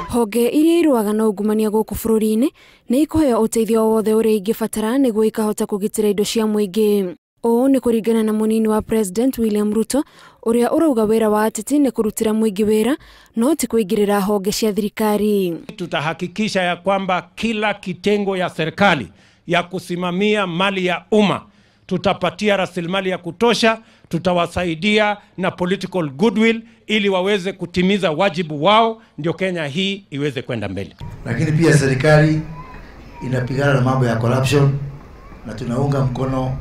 Honge iria iruaga na ungumania guku bururi-ini ni ikuheo uteithio wothe uria ingibatara niguo ikahota kugitira indo cia muingi. O ni kuringana na munini wa President William Ruto uria urauga wira wa ateti ni kurutira muingi wira no ti kuingirira honge cia thirikari. Tutahakikisha ya kwamba kila kitengo ya serikali ya kusimamia mali ya umma tutapatia rasilimali ya kutosha, tutawasaidia na political goodwill ili waweze kutimiza wajibu wao, ndio Kenya hii iweze kwenda mbele. Lakini pia serikali inapigana na mambo ya corruption na tunaunga mkono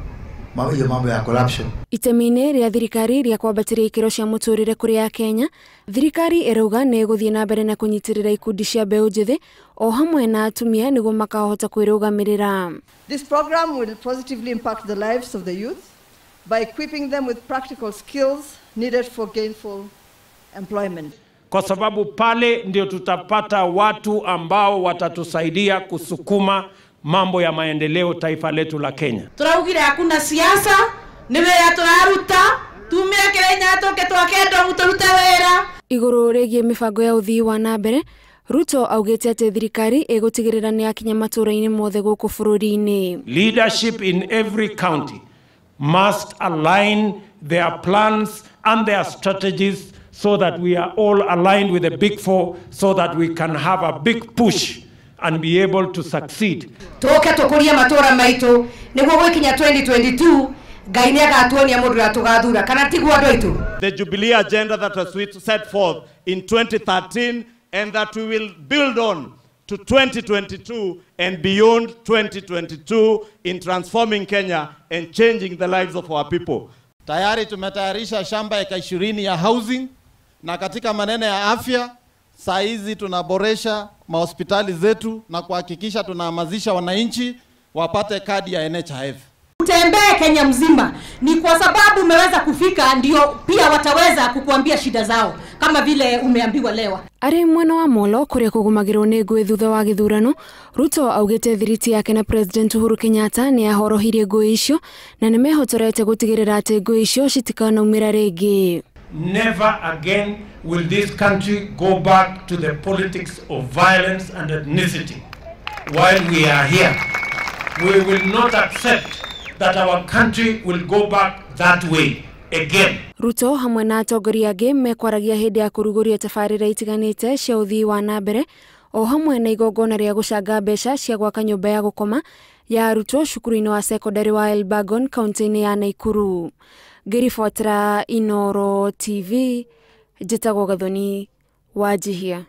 hiyo mambo ya corruption. Itemine ria thirikari ria kwambatiria ikiro cia muturire kuri ya Kenya, thirikari irauga ni guthii na mbere na kunyitirira ikundi cia mbeu njithi o hamwe na atumia niguo makahota kwirugamirira. This program will positively impact the lives of the youth by equipping them with practical skills needed for gainful employment. Kwa sababu pale ndio tutapata watu ambao watatusaidia kusukuma mambo ya maendeleo taifa letu la Kenya. Turaugire hakuna siasa, ni wira turaruta, tumire Kenya toke twakenda guturuta wira. Iguru regie mibango ya uthii wa na mbere, Ruto augite ati thirikari igutigirira ni akinya matura-ini mothe guku bururi-ini. Leadership in every county must align their plans and their strategies so that we are all aligned with the big four, so that we can have a big push and be able to succeed. Toke tukuria matura maitu niguo gwikinya 2022 Ngai ni agatuonia mundu atugathura kana tiguo andu aitu. The Jubilee agenda that was set forth in 2013 and that we will build on to 2022 and beyond 2022 in transforming Kenya and changing the lives of our people. Tayari tumetayarisha shamba eka 20 ya housing, na katika maneno ya afya saa hizi tunaboresha mahospitali zetu na kuhakikisha tunahamasisha wananchi wapate kadi ya NHIF. Utembee Kenya mzima ni kwa sababu umeweza kufika, ndio pia wataweza kukuambia shida zao kama vile umeambiwa leo. Ari mwena wa Molo kuria kugumagirwo ni ngui thutha wa githurano, Ruto augite thiriti yake na President Uhuru Kenyatta ni ahorohirie ngui icio na ni mehotorete gutigirira ati ngui icio citikanaumira ringi. Never again will this country go back to the politics of violence and ethnicity. While we are here, we will not accept that our country will go back that way again. Ruto hamwe na atongoria angi mekwaragia hindi ya kuruguria tabarira itiganite cia uthii wa na mbere o hamwe na igongona ria gucanga mbeca cia gwaka nyumba ya gukoma ya arutwo cukuru-ini wa secondary wa Elbagon kaunti-ini ya Nakuru. Ngirifuatira Inooro TV, Jitagwo Gathoni, Wajihia.